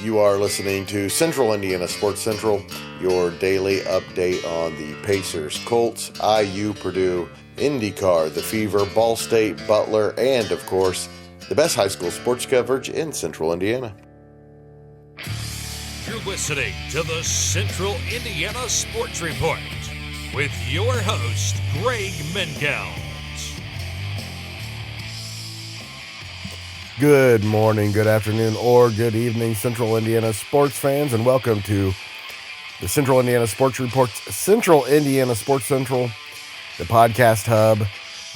You are listening to Central Indiana Sports Central, your daily update on the Pacers, Colts, IU, Purdue, IndyCar, the Fever, Ball State, Butler, and, of course, the best high school sports coverage in Central Indiana. You're listening to the Central Indiana Sports Report with your host, Greg Mengel. Good morning, good afternoon, or good evening, Central Indiana sports fans, and welcome to the Central Indiana Sports Report, Central Indiana Sports Central, the podcast hub,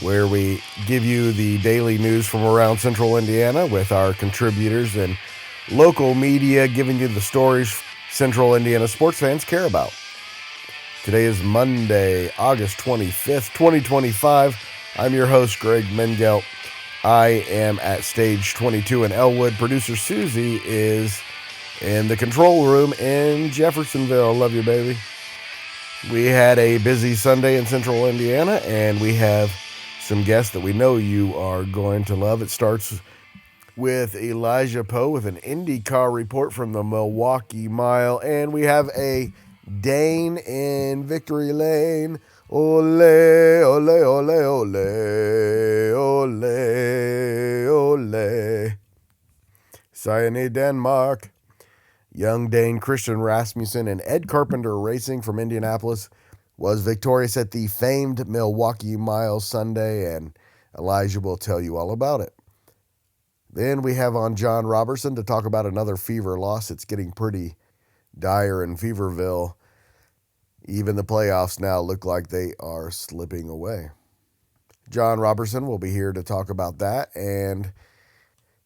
where we give you the daily news from around Central Indiana with our contributors and local media giving you the stories Central Indiana sports fans care about. Today is Monday, August 25th, 2025. I'm your host, Greg Mengel. I am at stage 22 in Elwood. Producer Susie is in the control room in Jeffersonville. Love you, baby. We had a busy Sunday in Central Indiana, and we have some guests that we know you are going to love. It starts with Elijah Poe with an IndyCar report from the Milwaukee Mile, and we have a Dane in Victory Lane. Ole, ole, ole, ole, ole, ole. Sione, Denmark. Young Dane Christian Rasmussen and Ed Carpenter Racing from Indianapolis was victorious at the famed Milwaukee Mile Sunday, and Elijah will tell you all about it. Then we have on John Robertson to talk about another Fever loss. It's getting pretty dire in Feverville. Even the playoffs now look like they are slipping away. John Robertson will be here to talk about that, and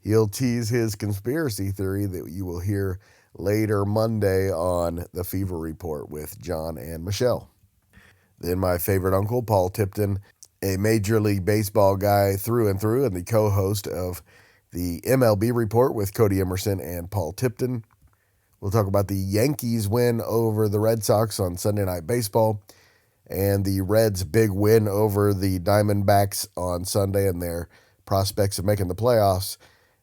he'll tease his conspiracy theory that you will hear later Monday on the Fever Report with John and Michelle. Then my favorite uncle, Paul Tipton, a Major League Baseball guy through and through, and the co-host of the MLB Report with Cody Emerson and Paul Tipton. We'll talk about the Yankees win over the Red Sox on Sunday Night Baseball and the Reds' big win over the Diamondbacks on Sunday and their prospects of making the playoffs,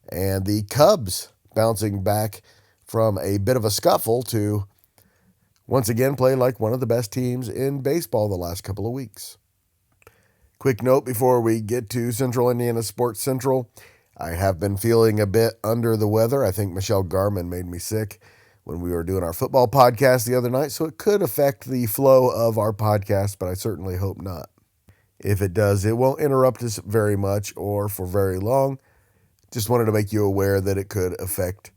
and the Cubs bouncing back from a bit of a scuffle to once again play like one of the best teams in baseball the last couple of weeks. Quick note before we get to Central Indiana Sports Central, I have been feeling a bit under the weather. I think Michelle Garman made me sick when we were doing our football podcast the other night, so it could affect the flow of our podcast, but I certainly hope not. If it does, it won't interrupt us very much or for very long. Just wanted to make you aware that it could affect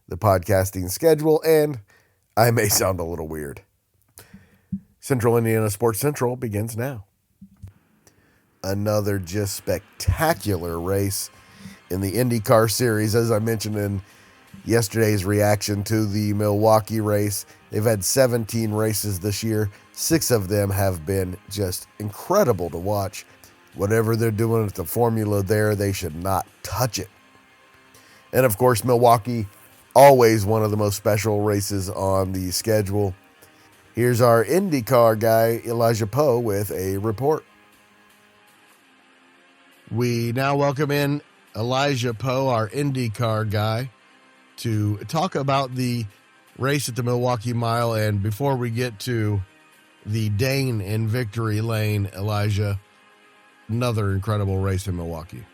the podcasting schedule, and I may sound a little weird. Central Indiana Sports Central begins now. Another just spectacular race in the IndyCar series, as I mentioned in yesterday's reaction to the Milwaukee race. They've had 17 races this year. 6 of them have been just incredible to watch. Whatever they're doing with the formula there, they should not touch it. And of course, Milwaukee, always one of the most special races on the schedule. Here's our IndyCar guy, Elijah Poe, with a report. We now welcome in Elijah Poe, our IndyCar guy, to talk about the race at the Milwaukee Mile. And before we get to the Dane in Victory Lane, Elijah, another incredible race in Milwaukee.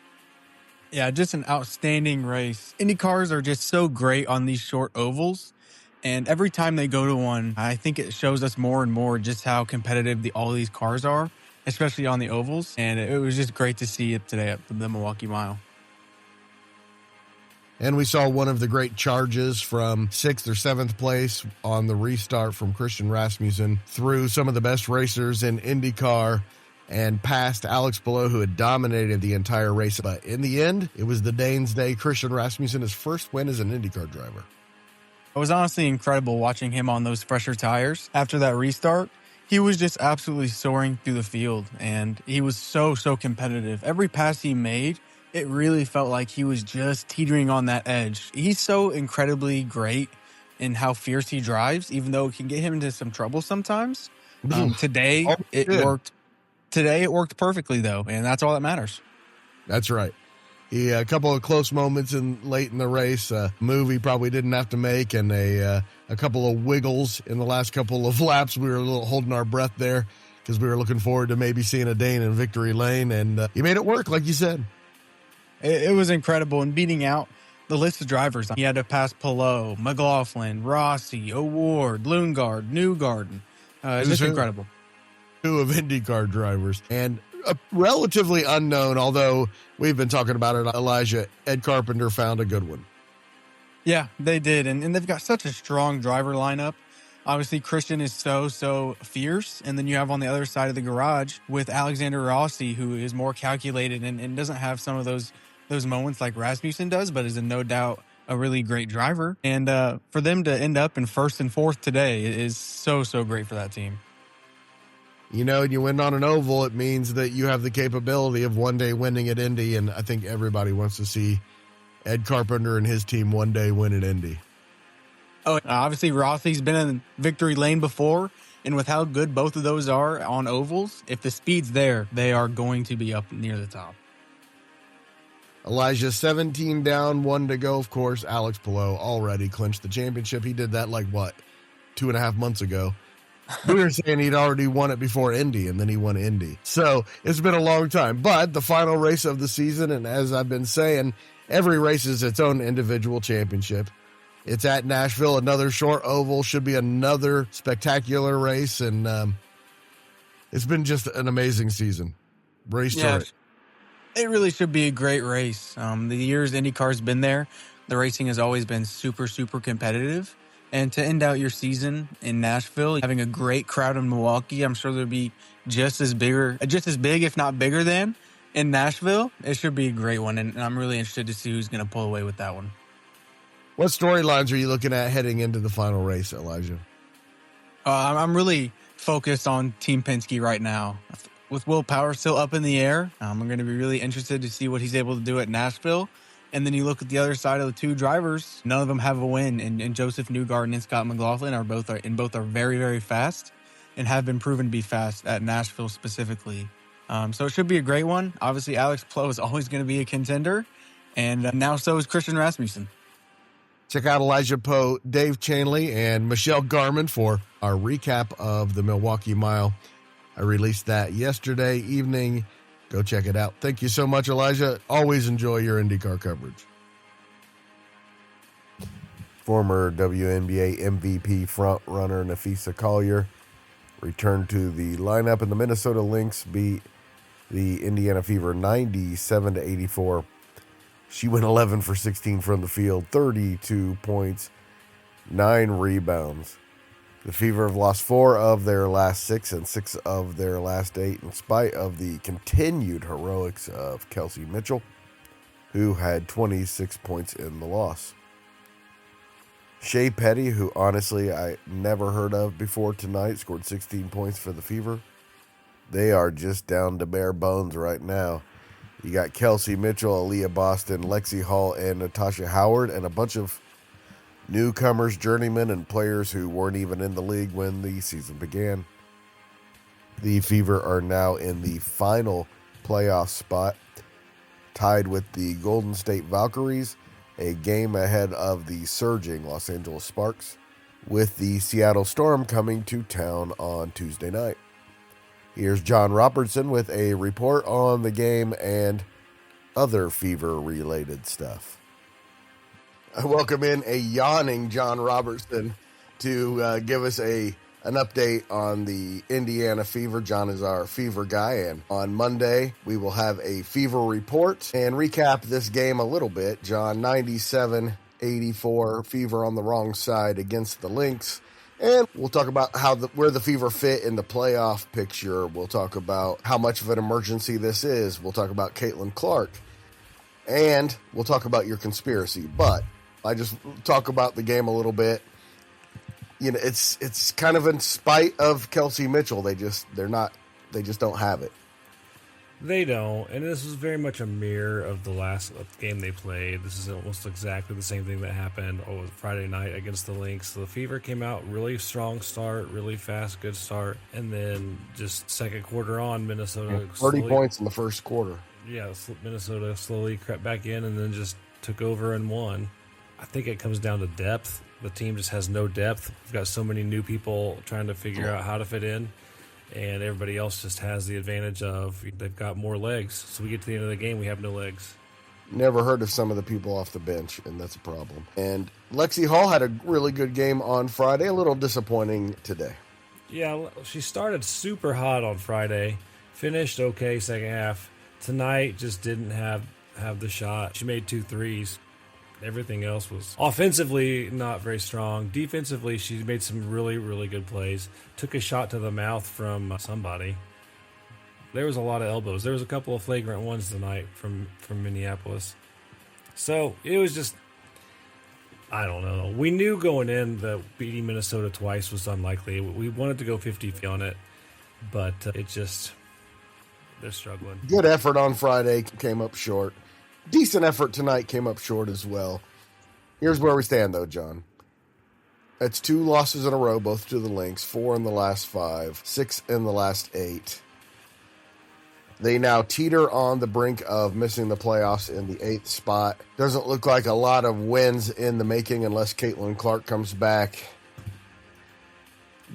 Yeah, just an outstanding race. Indy cars are just so great on these short ovals. And every time they go to one, I think it shows us more and more just how competitive all these cars are, especially on the ovals. And it was just great to see it today at the Milwaukee Mile. And we saw one of the great charges from 6th or 7th place on the restart from Christian Rasmussen through some of the best racers in IndyCar and past Alex Palou, who had dominated the entire race. But in the end, it was the Dane's day. Christian Rasmussen, his first win as an IndyCar driver. It was honestly incredible watching him on those fresher tires after that restart. He was just absolutely soaring through the field, and he was so competitive. Every pass he made, it really felt like he was just teetering on that edge. He's so incredibly great in how fierce he drives, even though it can get him into some trouble sometimes. Today it worked perfectly, though, and that's all that matters. That's right. A couple of close moments late in the race, a move he probably didn't have to make, and a couple of wiggles in the last couple of laps. We were a little holding our breath there because we were looking forward to maybe seeing a Dane in victory lane, and he made it work, like you said. It was incredible, and beating out the list of drivers. He had to pass Palou, McLaughlin, Rossi, O'Ward, Lundgaard, Newgarden. It's just incredible. Two of IndyCar drivers, and a relatively unknown, although we've been talking about it, Elijah, Ed Carpenter found a good one. Yeah, they did, and they've got such a strong driver lineup. Obviously, Christian is so fierce, and then you have on the other side of the garage with Alexander Rossi, who is more calculated and doesn't have some of those moments like Rasmussen does, but is no doubt a really great driver. And for them to end up in first and fourth today is so great for that team. You know, you win on an oval, it means that you have the capability of one day winning at Indy, and I think everybody wants to see Ed Carpenter and his team one day win at Indy. Oh, obviously Rossi's been in victory lane before, and with how good both of those are on ovals, if the speed's there, they are going to be up near the top. Elijah, 17 down, 1 to go. Of course, Alex Palou already clinched the championship. He did that 2.5 months ago. We were saying he'd already won it before Indy, and then he won Indy. So it's been a long time. But the final race of the season, and as I've been saying, every race is its own individual championship. It's at Nashville, another short oval, should be another spectacular race, and it's been just an amazing season. Race to it. It really should be a great race. The years IndyCar's been there, the racing has always been super competitive. And to end out your season in Nashville, having a great crowd in Milwaukee, I'm sure there'll be just as big, if not bigger than, in Nashville. It should be a great one, and I'm really interested to see who's going to pull away with that one. What storylines are you looking at heading into the final race, Elijah? I'm really focused on Team Penske right now. With Will Power still up in the air, I'm going to be really interested to see what he's able to do at Nashville. And then you look at the other side of the two drivers, none of them have a win. And Joseph Newgarden and Scott McLaughlin are both very fast and have been proven to be fast at Nashville specifically. So it should be a great one. Obviously, Alex Palou is always going to be a contender. And now so is Christian Rasmussen. Check out Elijah Poe, Dave Chanley, and Michelle Garman for our recap of the Milwaukee Mile. I released that yesterday evening. Go check it out. Thank you so much, Elijah. Always enjoy your IndyCar coverage. Former WNBA MVP frontrunner Nafisa Collier returned to the lineup, and the Minnesota Lynx beat the Indiana Fever 97-84. She went 11 for 16 from the field, 32 points, 9 rebounds. The Fever have lost 4 of their last 6 and 6 of their last 8, in spite of the continued heroics of Kelsey Mitchell, who had 26 points in the loss. Shea Petty, who honestly I never heard of before tonight, scored 16 points for the Fever. They are just down to bare bones right now. You got Kelsey Mitchell, Aaliyah Boston, Lexi Hall, and Natasha Howard, and a bunch of newcomers, journeymen, and players who weren't even in the league when the season began. The Fever are now in the final playoff spot, tied with the Golden State Valkyries, a game ahead of the surging Los Angeles Sparks, with the Seattle Storm coming to town on Tuesday night. Here's John Robertson with a report on the game and other Fever-related stuff. I welcome in a yawning John Robertson to give us an update on the Indiana Fever. John is our Fever guy, and on Monday we will have a Fever report and recap this game a little bit. John, 97-84, Fever on the wrong side against the Lynx. And we'll talk about where the Fever fit in the playoff picture. We'll talk about how much of an emergency this is. We'll talk about Caitlin Clark. And we'll talk about your conspiracy. But I just talk about the game a little bit. You know, it's kind of in spite of Kelsey Mitchell. They just don't have it. They don't, and this was very much a mirror of the last game they played. This is almost exactly the same thing that happened Friday night against the Lynx. The Fever came out really strong start, really fast, good start, and then just second quarter on, Minnesota 30 points in the first quarter. Minnesota slowly crept back in and then just took over and won. I think it comes down to depth. The team just has no depth. We've got so many new people trying to figure out how to fit in, and everybody else just has the advantage of they've got more legs. So we get to the end of the game, we have no legs. Never heard of some of the people off the bench, and that's a problem. And Lexi Hall had a really good game on Friday, a little disappointing today. Yeah, she started super hot on Friday, finished okay second half. Tonight just didn't have the shot. She made 2 threes. Everything else was offensively not very strong. Defensively, she made some really, really good plays. Took a shot to the mouth from somebody. There was a lot of elbows. There was a couple of flagrant ones tonight from Minneapolis. So it was just, I don't know. We knew going in that beating Minnesota twice was unlikely. We wanted to go 50 on it, but they're struggling. Good effort on Friday, came up short. Decent effort tonight, came up short as well. Here's where we stand, though, John. It's 2 losses in a row, both to the Lynx, 4 in the last 5, 6 in the last 8. They now teeter on the brink of missing the playoffs in the 8th spot. Doesn't look like a lot of wins in the making unless Caitlin Clark comes back.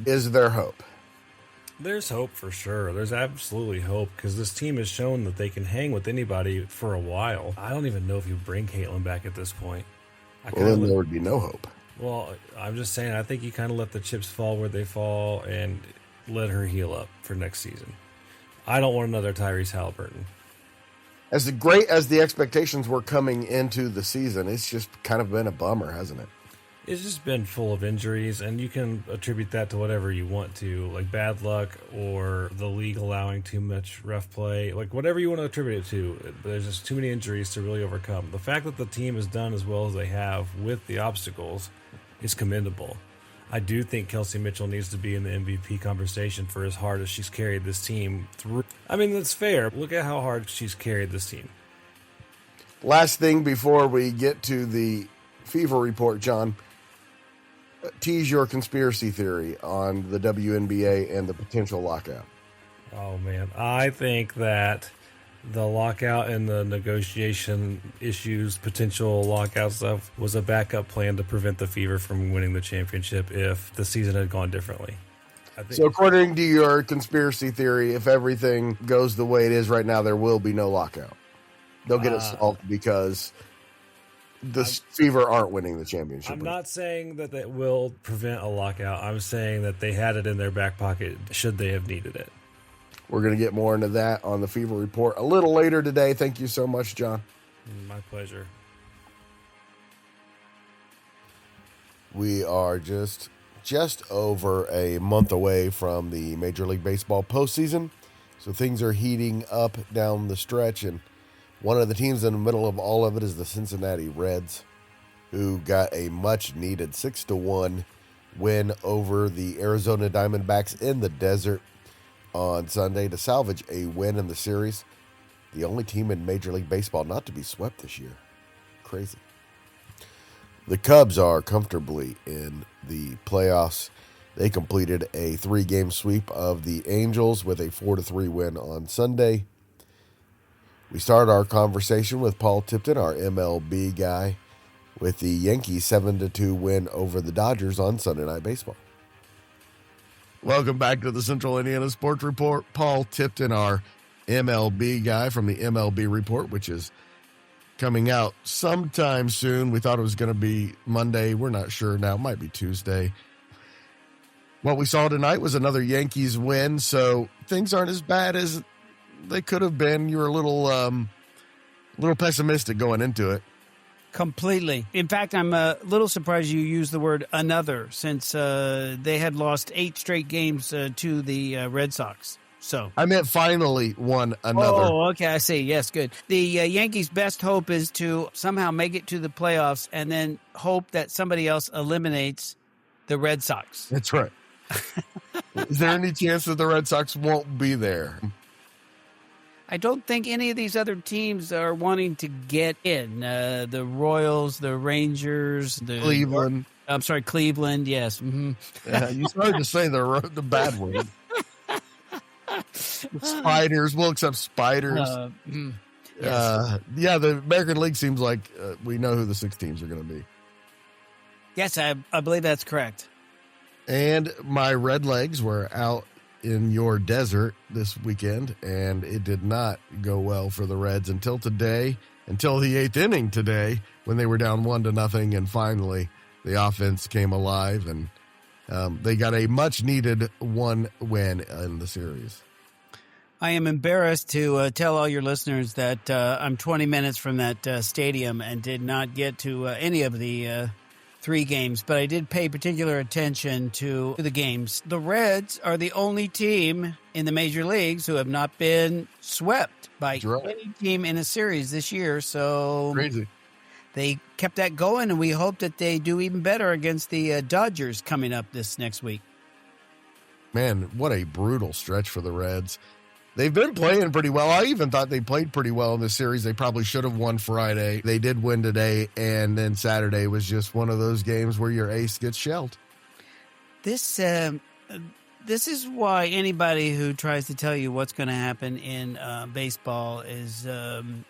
Is there hope? There's hope for sure. There's absolutely hope because this team has shown that they can hang with anybody for a while. I don't even know if you bring Caitlin back at this point. Then there would be no hope. Well, I'm just saying, I think you kind of let the chips fall where they fall and let her heal up for next season. I don't want another Tyrese Halliburton. As great as the expectations were coming into the season, it's just kind of been a bummer, hasn't it? It's just been full of injuries, and you can attribute that to whatever you want to, like bad luck or the league allowing too much rough play, like whatever you want to attribute it to. There's just too many injuries to really overcome. The fact that the team has done as well as they have with the obstacles is commendable. I do think Kelsey Mitchell needs to be in the MVP conversation for as hard as she's carried this team through. I mean, that's fair. Look at how hard she's carried this team. Last thing before we get to the Fever Report, John. Tease your conspiracy theory on the WNBA and the potential lockout. Oh, man. I think that the lockout and the negotiation issues, potential lockout stuff, was a backup plan to prevent the Fever from winning the championship if the season had gone differently. So according to your conspiracy theory, if everything goes the way it is right now, there will be no lockout. They'll get it solved because the Fever aren't winning the championship. I'm not saying that that will prevent a lockout. I'm saying that they had it in their back pocket should they have needed it. We're going to get more into that on the Fever Report a little later today. Thank you so much, John. My pleasure. We are just over a month away from the Major League Baseball postseason, so things are heating up down the stretch, and one of the teams in the middle of all of it is the Cincinnati Reds, who got a much-needed 6-1 win over the Arizona Diamondbacks in the desert on Sunday to salvage a win in the series. The only team in Major League Baseball not to be swept this year. Crazy. The Cubs are comfortably in the playoffs. They completed a 3-game sweep of the Angels with a 4-3 win on Sunday. We start our conversation with Paul Tipton, our MLB guy, with the Yankees 7-2 win over the Dodgers on Sunday Night Baseball. Welcome back to the Central Indiana Sports Report. Paul Tipton, our MLB guy from the MLB Report, which is coming out sometime soon. We thought it was going to be Monday. We're not sure now. It might be Tuesday. What we saw tonight was another Yankees win, so things aren't as bad as they could have been. You were a little pessimistic going into it. Completely. In fact, I'm a little surprised you used the word another, since they had lost 8 straight games to the Red Sox. So I meant finally won another. Oh, okay. I see. Yes, good. The Yankees' best hope is to somehow make it to the playoffs and then hope that somebody else eliminates the Red Sox. That's right. Is there any chance that the Red Sox won't be there? I don't think any of these other teams are wanting to get in. The Royals, the Rangers, the Cleveland. I'm sorry, Cleveland. Yes. Mm-hmm. Yeah, you started to say the bad word. Spiders. We'll accept Spiders. Yes. The American League seems like we know who the 6 teams are going to be. Yes, I believe that's correct. And my Red Legs were out in your desert this weekend, and it did not go well for the Reds until today, until the 8th inning today, when they were down 1-0, and finally the offense came alive, and they got a much-needed 1 win in the series. I am embarrassed to tell all your listeners that I'm 20 minutes from that stadium and did not get to any of the 3 games, but I did pay particular attention to the games. The Reds are the only team in the major leagues who have not been swept by any team in a series this year. So crazy. They kept that going, and we hope that they do even better against the Dodgers coming up this next week. Man, what a brutal stretch for the Reds. They've been playing pretty well. I even thought they played pretty well in this series. They probably should have won Friday. They did win today, and then Saturday was just one of those games where your ace gets shelled. This is why anybody who tries to tell you what's going to happen in baseball is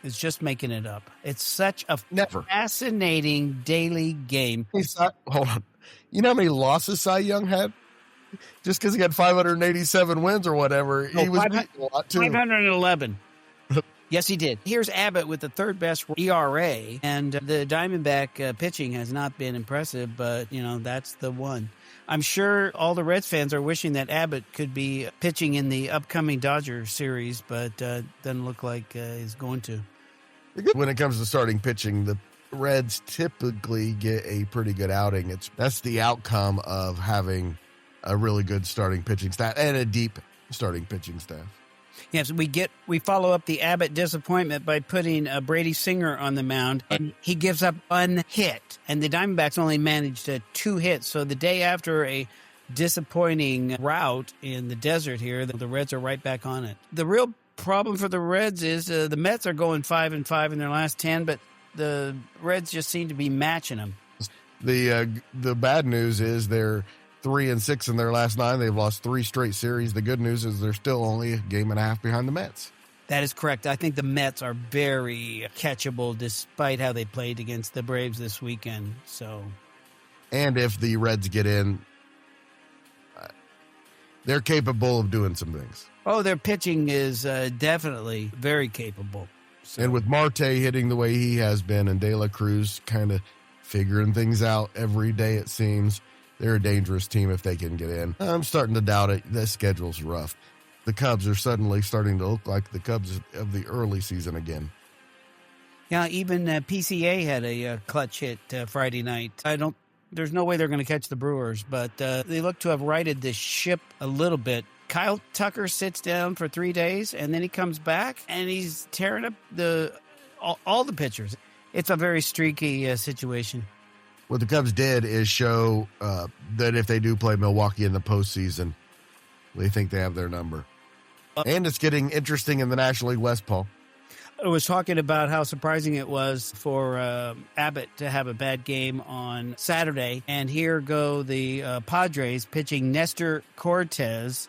just making it up. It's such a fascinating daily game. Hold on. You know how many losses Cy Young had? Just because he had 587 wins or whatever, he was beaten a lot too. 511. Yes, he did. Here's Abbott with the 3rd best ERA, and the Diamondback pitching has not been impressive, but, that's the one. I'm sure all the Reds fans are wishing that Abbott could be pitching in the upcoming Dodger series, but doesn't look like he's going to. When it comes to starting pitching, the Reds typically get a pretty good outing. That's the outcome of having a really good starting pitching staff and a deep starting pitching staff. Yes, we follow up the Abbott disappointment by putting Brady Singer on the mound, and he gives up 1 hit, and the Diamondbacks only managed 2 hits. So the day after a disappointing rout in the desert here, the Reds are right back on it. The real problem for the Reds is the Mets are going 5-5 in their last 10, but the Reds just seem to be matching them. The bad news is they're 3-6 in their last 9. They've lost 3 straight series. The good news is they're still only a game and a half behind the Mets. That is correct. I think the Mets are very catchable despite how they played against the Braves this weekend. And if the Reds get in, they're capable of doing some things. Oh, their pitching is definitely very capable. And with Marte hitting the way he has been and De La Cruz kind of figuring things out every day, it seems, they're a dangerous team if they can get in. I'm starting to doubt it. The schedule's rough. The Cubs are suddenly starting to look like the Cubs of the early season again. Yeah, even PCA had a clutch hit Friday night. There's no way they're going to catch the Brewers, but they look to have righted the ship a little bit. Kyle Tucker sits down for 3 days, and then he comes back, and he's tearing up all the pitchers. It's a very streaky situation. What the Cubs did is show that if they do play Milwaukee in the postseason, they think they have their number. And it's getting interesting in the National League West, Paul. I was talking about how surprising it was for Abbott to have a bad game on Saturday. And here go the Padres pitching Nestor Cortez,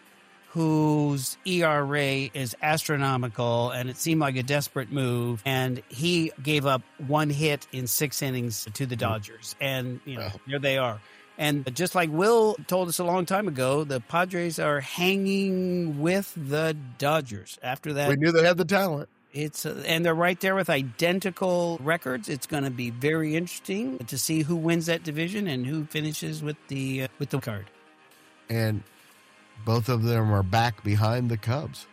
whose ERA is astronomical, and it seemed like a desperate move. And he gave up 1 hit in 6 innings to the Dodgers. And, here they are. And just like Will told us a long time ago, the Padres are hanging with the Dodgers. After that, we knew they had the talent. And they're right there with identical records. It's going to be very interesting to see who wins that division and who finishes with the card. And both of them are back behind the Cubs.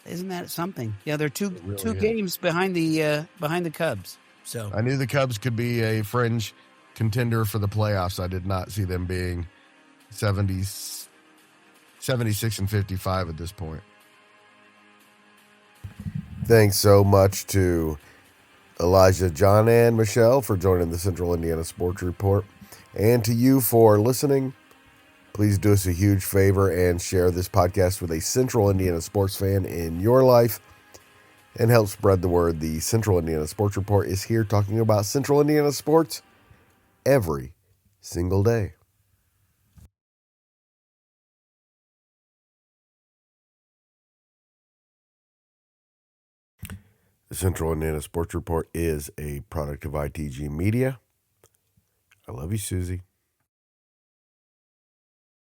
Isn't that something? Yeah, they're two games behind the Cubs. So I knew the Cubs could be a fringe contender for the playoffs. I did not see them being 76 and 55 at this point. Thanks so much to Elijah, John, and Michelle for joining the Central Indiana Sports Report. And to you for listening. Please do us a huge favor and share this podcast with a Central Indiana sports fan in your life and help spread the word. The Central Indiana Sports Report is here talking about Central Indiana sports every single day. The Central Indiana Sports Report is a product of ITG Media. I love you, Susie.